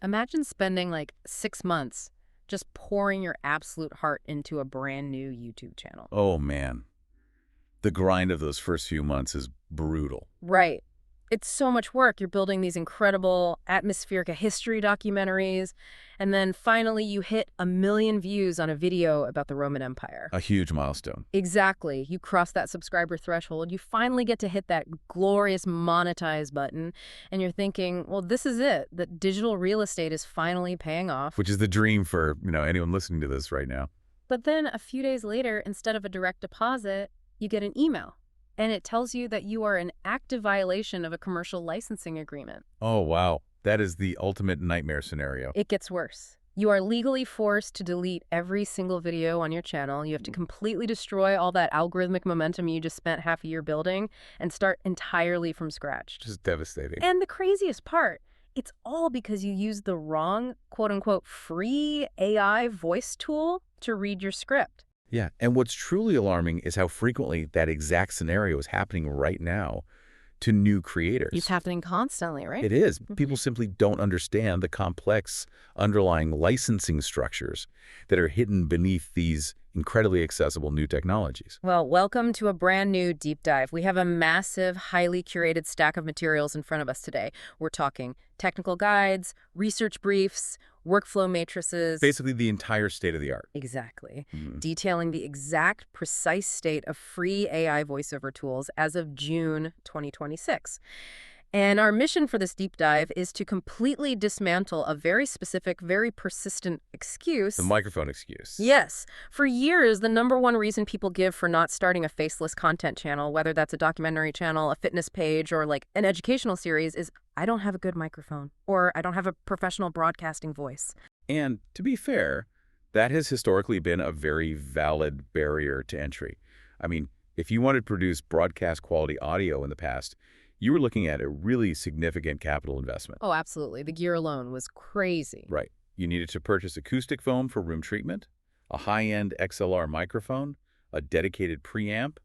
Imagine spending like 6 months just pouring your absolute heart into a brand new YouTube channel. Oh, man. The grind of those first few months is brutal. Right. It's so much work. You're building these incredible atmospheric history documentaries, and then finally you hit 1 million views on a video about the Roman Empire. A huge milestone. Exactly. You cross that subscriber threshold. You finally get to hit that glorious monetize button, and you're thinking, well, this is it. That digital real estate is finally paying off. Which is the dream for, anyone listening to this right now. But then a few days later, instead of a direct deposit, you get an email. And it tells you that you are in active violation of a commercial licensing agreement. Oh, wow. That is the ultimate nightmare scenario. It gets worse. You are legally forced to delete every single video on your channel. You have to completely destroy all that algorithmic momentum you just spent half a year building and start entirely from scratch. Just devastating. And the craziest part, it's all because you used the wrong, quote-unquote, free AI voice tool to read your script. Yeah, and what's truly alarming is how frequently that exact scenario is happening right now to new creators. It's happening constantly, right? It is. People simply don't understand the complex underlying licensing structures that are hidden beneath these incredibly accessible new technologies. Well, welcome to a brand new deep dive. We have a massive, highly curated stack of materials in front of us today. We're talking technical guides, research briefs, workflow matrices. Basically the entire state of the art. Exactly. Detailing the exact precise state of free AI voiceover tools as of June 2026. And our mission for this deep dive is to completely dismantle a very specific, very persistent excuse. The microphone excuse. Yes. For years, the #1 reason people give for not starting a faceless content channel, whether that's a documentary channel, a fitness page, or like an educational series, is I don't have a good microphone, or I don't have a professional broadcasting voice. And to be fair, that has historically been a very valid barrier to entry. I mean, if you wanted to produce broadcast quality audio in the past, you were looking at a really significant capital investment. Oh, absolutely. The gear alone was crazy. Right. You needed to purchase acoustic foam for room treatment, a high-end XLR microphone, a dedicated preamp,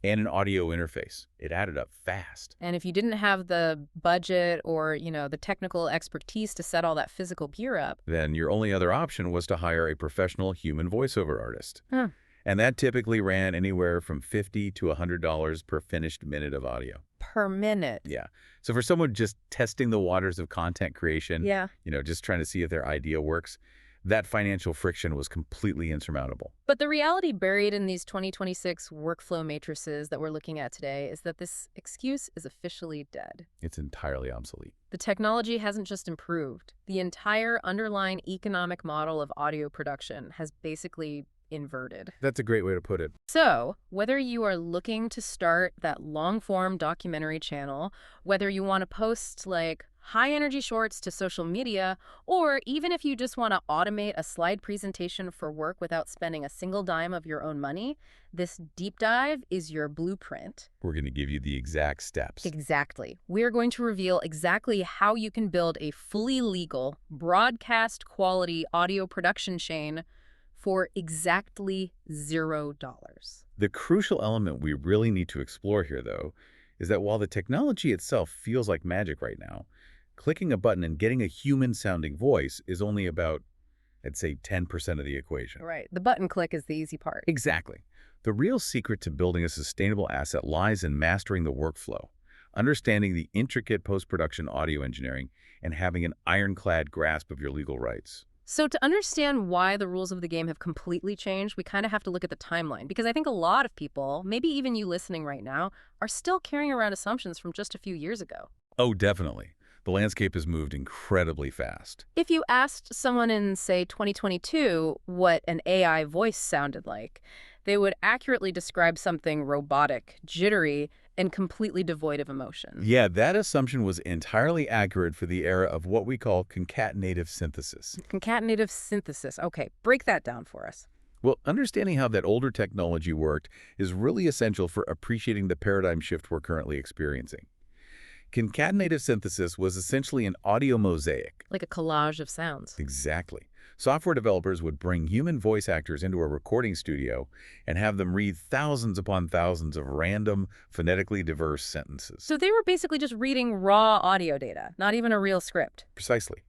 and an audio interface. It added up fast. And if you didn't have the budget or, the technical expertise to set all that physical gear up, Then your only other option was to hire a professional human voiceover artist. Huh. And that typically ran anywhere from $50 to $100 per finished minute of audio. per minute. Yeah. So for someone just testing the waters of content creation, Yeah. just trying to see if their idea works, that financial friction was completely insurmountable. But the reality buried in these 2026 workflow matrices that we're looking at today is that this excuse is officially dead. It's entirely obsolete. The technology hasn't just improved. The entire underlying economic model of audio production has basically inverted. That's a great way to put it. So, whether you are looking to start that long-form documentary channel, whether you want to post like high-energy shorts to social media, or even if you just want to automate a slide presentation for work without spending a single dime of your own money, this deep dive is your blueprint. We're going to give you the exact steps. Exactly. We're going to reveal exactly how you can build a fully legal, broadcast-quality audio production chain for exactly $0. The crucial element we really need to explore here, though, is that while the technology itself feels like magic right now, clicking a button and getting a human-sounding voice is only about, I'd say, 10% of the equation. Right. The button click is the easy part. Exactly. The real secret to building a sustainable asset lies in mastering the workflow, understanding the intricate post-production audio engineering, and having an ironclad grasp of your legal rights. So to understand why the rules of the game have completely changed, we kind of have to look at the timeline. Because I think a lot of people, maybe even you listening right now, are still carrying around assumptions from just a few years ago. Oh, definitely. The landscape has moved incredibly fast. If you asked someone in, say, 2022 what an AI voice sounded like, they would accurately describe something robotic, jittery, and completely devoid of emotion. Yeah, that assumption was entirely accurate for the era of what we call concatenative synthesis. Concatenative synthesis. Okay, break that down for us. Well, understanding how that older technology worked is really essential for appreciating the paradigm shift we're currently experiencing. Concatenative synthesis was essentially an audio mosaic. Like a collage of sounds. Exactly. Software developers would bring human voice actors into a recording studio and have them read thousands upon thousands of random, phonetically diverse sentences. So they were basically just reading raw audio data, not even a real script. Precisely.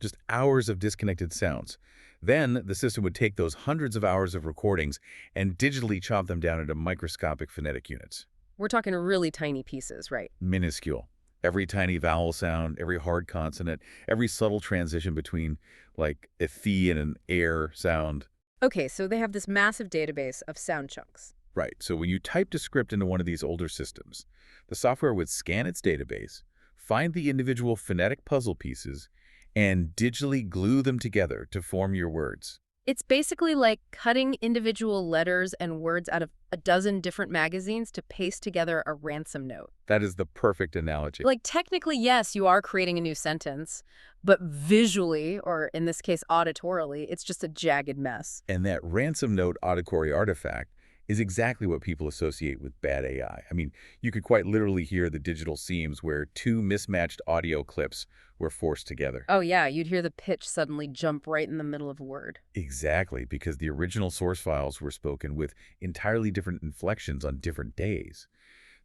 just hours of disconnected sounds. Then the system would take those hundreds of hours of recordings and digitally chop them down into microscopic phonetic units. We're talking really tiny pieces, right? Minuscule. Every tiny vowel sound, every hard consonant, every subtle transition between, like, a th and an air sound. Okay, so they have this massive database of sound chunks. Right, so when you typed a script into one of these older systems, the software would scan its database, find the individual phonetic puzzle pieces, and digitally glue them together to form your words. It's basically like cutting individual letters and words out of a dozen different magazines to paste together a ransom note. That is the perfect analogy. Like, technically, yes, you are creating a new sentence, but visually, or in this case, auditorily, it's just a jagged mess. And that ransom note auditory artifact is exactly what people associate with bad AI. I mean, you could quite literally hear the digital seams where two mismatched audio clips were forced together. Oh, yeah, you'd hear the pitch suddenly jump right in the middle of a word. Exactly, because the original source files were spoken with entirely different inflections on different days.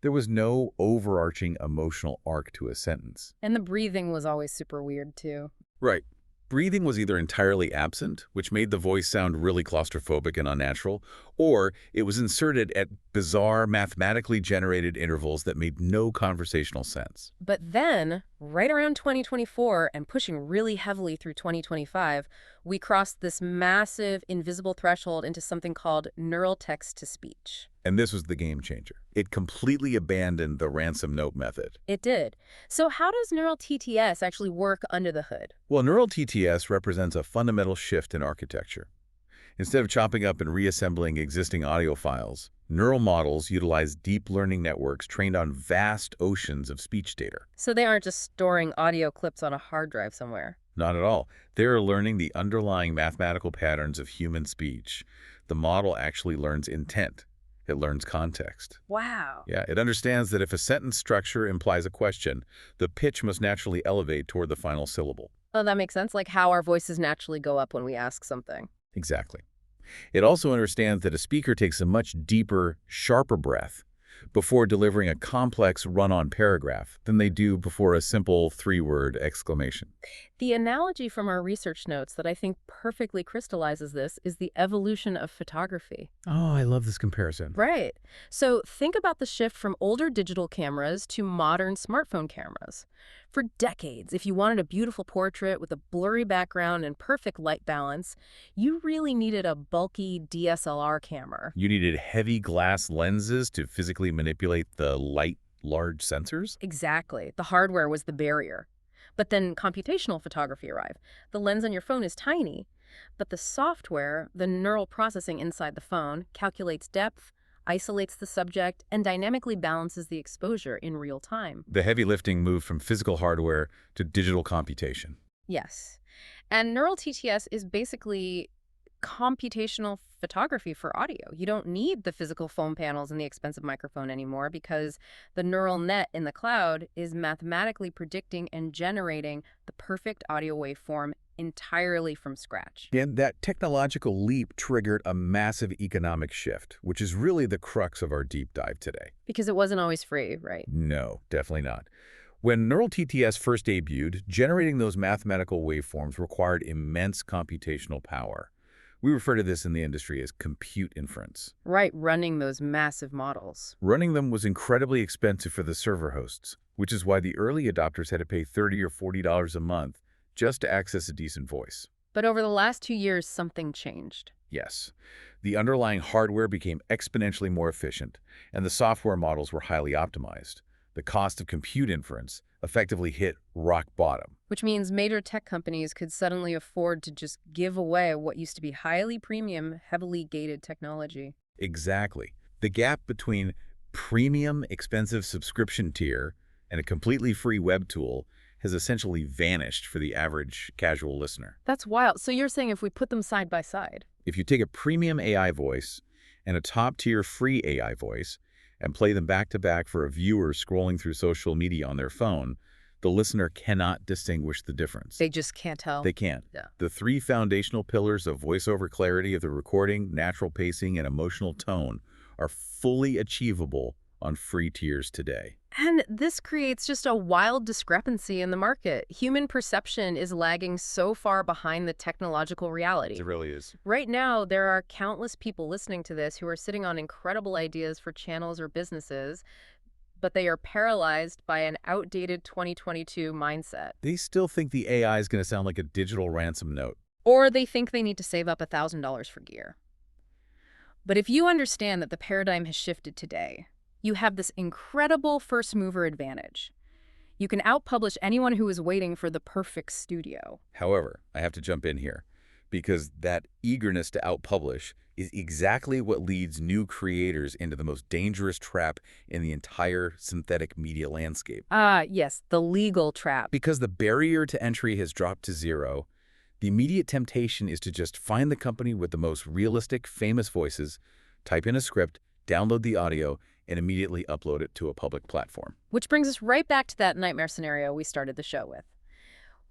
There was no overarching emotional arc to a sentence. And the breathing was always super weird, too. Right. Breathing was either entirely absent, which made the voice sound really claustrophobic and unnatural, or it was inserted at bizarre, mathematically generated intervals that made no conversational sense. But then, right around 2024 and pushing really heavily through 2025, we crossed this massive invisible threshold into something called neural text-to-speech. And this was the game changer. It completely abandoned the ransom note method. It did. So how does neural TTS actually work under the hood? Well, neural TTS represents a fundamental shift in architecture. Instead of chopping up and reassembling existing audio files, neural models utilize deep learning networks trained on vast oceans of speech data. So they aren't just storing audio clips on a hard drive somewhere. Not at all. They are learning the underlying mathematical patterns of human speech. The model actually learns intent. It learns context. Wow. Yeah, it understands that if a sentence structure implies a question, the pitch must naturally elevate toward the final syllable. Oh, that makes sense, like how our voices naturally go up when we ask something. Exactly. It also understands that a speaker takes a much deeper, sharper breath before delivering a complex run-on paragraph than they do before a simple three-word exclamation. The analogy from our research notes that I think perfectly crystallizes this is the evolution of photography. Oh, I love this comparison. Right. So think about the shift from older digital cameras to modern smartphone cameras. For decades, if you wanted a beautiful portrait with a blurry background and perfect light balance, you really needed a bulky DSLR camera. You needed heavy glass lenses to physically manipulate the light, large sensors? Exactly. The hardware was the barrier. But then computational photography arrived. The lens on your phone is tiny, but the software, the neural processing inside the phone, calculates depth, isolates the subject, and dynamically balances the exposure in real time. The heavy lifting moved from physical hardware to digital computation. Yes. And neural TTS is basically computational photography for audio. You don't need the physical foam panels and the expensive microphone anymore because the neural net in the cloud is mathematically predicting and generating the perfect audio waveform entirely from scratch. And that technological leap triggered a massive economic shift, which is really the crux of our deep dive today. Because it wasn't always free, right? No, definitely not. When neural TTS first debuted, generating those mathematical waveforms required immense computational power. We refer to this in the industry as compute inference. Right, running those massive models. Running them was incredibly expensive for the server hosts, which is why the early adopters had to pay $30 or $40 a month just to access a decent voice. But over the last 2 years, something changed. Yes. The underlying hardware became exponentially more efficient, and the software models were highly optimized. The cost of compute inference effectively hit rock bottom. Which means major tech companies could suddenly afford to just give away what used to be highly premium, heavily gated technology. Exactly. The gap between premium, expensive subscription tier and a completely free web tool has essentially vanished for the average casual listener. That's wild. So you're saying if we put them side by side? If you take a premium AI voice and a top-tier free AI voice and play them back-to-back for a viewer scrolling through social media on their phone, the listener cannot distinguish the difference. They just can't tell. They can't. Yeah. The three foundational pillars of voiceover clarity of the recording, natural pacing, and emotional tone are fully achievable on free tiers today. And this creates just a wild discrepancy in the market. Human perception is lagging so far behind the technological reality. It really is. Right now, there are countless people listening to this who are sitting on incredible ideas for channels or businesses, but they are paralyzed by an outdated 2022 mindset. They still think the AI is going to sound like a digital ransom note. Or they think they need to save up $1,000 for gear. But if you understand that the paradigm has shifted today, you have this incredible first mover advantage. You can outpublish anyone who is waiting for the perfect studio. However, I have to jump in here because that eagerness to outpublish is exactly what leads new creators into the most dangerous trap in the entire synthetic media landscape. Ah, yes, the legal trap. Because the barrier to entry has dropped to zero, the immediate temptation is to just find the company with the most realistic, famous voices, type in a script, download the audio, and immediately upload it to a public platform. Which brings us right back to that nightmare scenario we started the show with.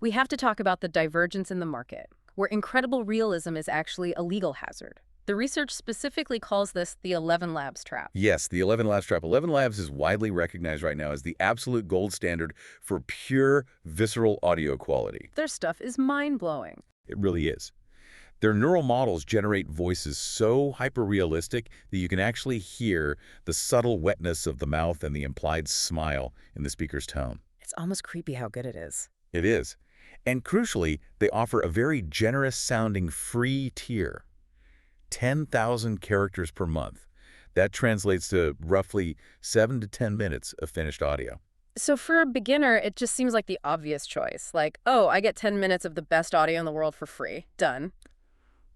We have to talk about the divergence in the market, where incredible realism is actually a legal hazard. The research specifically calls this the 11 Labs trap. Yes, the 11 Labs trap. 11 Labs is widely recognized right now as the absolute gold standard for pure, visceral audio quality. Their stuff is mind-blowing. It really is. Their neural models generate voices so hyper-realistic that you can actually hear the subtle wetness of the mouth and the implied smile in the speaker's tone. It's almost creepy how good it is. It is. And crucially, they offer a very generous-sounding free tier. 10,000 characters per month. That translates to roughly 7 to 10 minutes of finished audio. So for a beginner, it just seems like the obvious choice. Like, oh, I get 10 minutes of the best audio in the world for free. Done.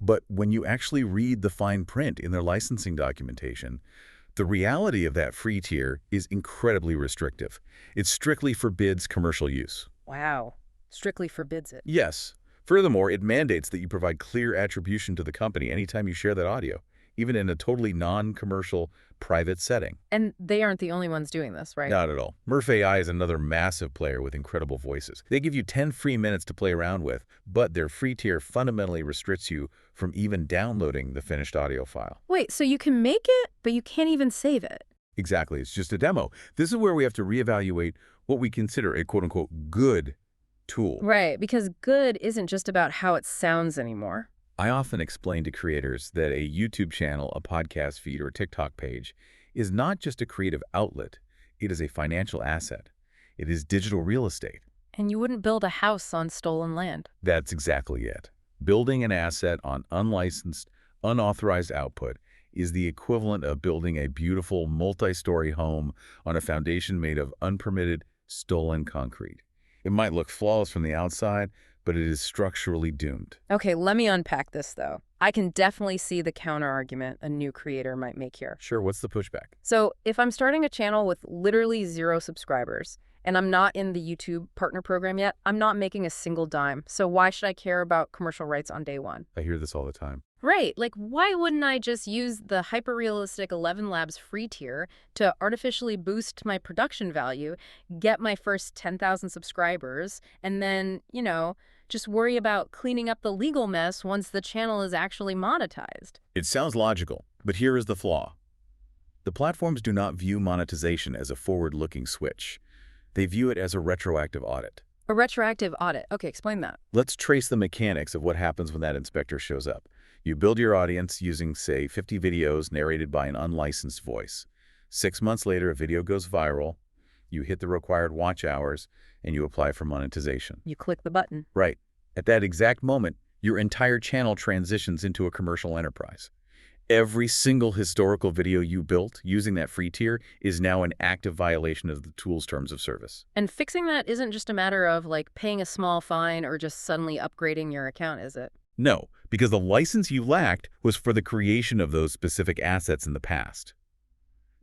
But when you actually read the fine print in their licensing documentation, the reality of that free tier is incredibly restrictive. It strictly forbids commercial use. Wow. Strictly forbids it. Yes. Furthermore, it mandates that you provide clear attribution to the company anytime you share that audio, even in a totally non-commercial, private setting. And they aren't the only ones doing this, right? Not at all. Murph AI is another massive player with incredible voices. They give you 10 free minutes to play around with, but their free tier fundamentally restricts you from even downloading the finished audio file. Wait, so you can make it, but you can't even save it? Exactly. It's just a demo. This is where we have to reevaluate what we consider a quote-unquote good tool. Right, because good isn't just about how it sounds anymore. I often explain to creators that a YouTube channel, a podcast feed, or TikTok page is not just a creative outlet. It is a financial asset. It is digital real estate. And you wouldn't build a house on stolen land. That's exactly it. Building an asset on unlicensed, unauthorized output is the equivalent of building a beautiful multi-story home on a foundation made of unpermitted, stolen concrete. It might look flawless from the outside, but it is structurally doomed. Okay, let me unpack this, though. I can definitely see the counter-argument a new creator might make here. Sure, what's the pushback? So if I'm starting a channel with literally 0 subscribers, and I'm not in the YouTube partner program yet, I'm not making a single dime. So why should I care about commercial rights on day one? I hear this all the time. Right, like why wouldn't I just use the hyper-realistic 11 Labs free tier to artificially boost my production value, get my first 10,000 subscribers, and then, just worry about cleaning up the legal mess once the channel is actually monetized? It sounds logical, but here is the flaw. The platforms do not view monetization as a forward-looking switch. They view it as a retroactive audit. A retroactive audit. Okay, explain that. Let's trace the mechanics of what happens when that inspector shows up. You build your audience using, say, 50 videos narrated by an unlicensed voice. 6 months later, a video goes viral. You hit the required watch hours, and you apply for monetization. You click the button. Right. At that exact moment, your entire channel transitions into a commercial enterprise. Every single historical video you built using that free tier is now an active violation of the tool's terms of service. And fixing that isn't just a matter of, paying a small fine or just suddenly upgrading your account, is it? No, because the license you lacked was for the creation of those specific assets in the past.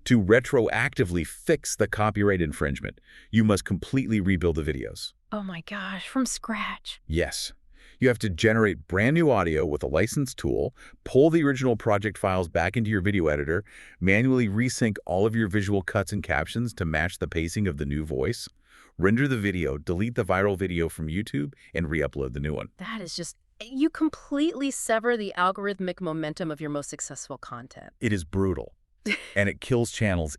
To retroactively fix the copyright infringement, you must completely rebuild the videos. Oh my gosh, from scratch. Yes. You have to generate brand new audio with a licensed tool, pull the original project files back into your video editor, manually resync all of your visual cuts and captions to match the pacing of the new voice, render the video, delete the viral video from YouTube, and re-upload the new one. That is just... You completely sever the algorithmic momentum of your most successful content. It is brutal, and it kills channels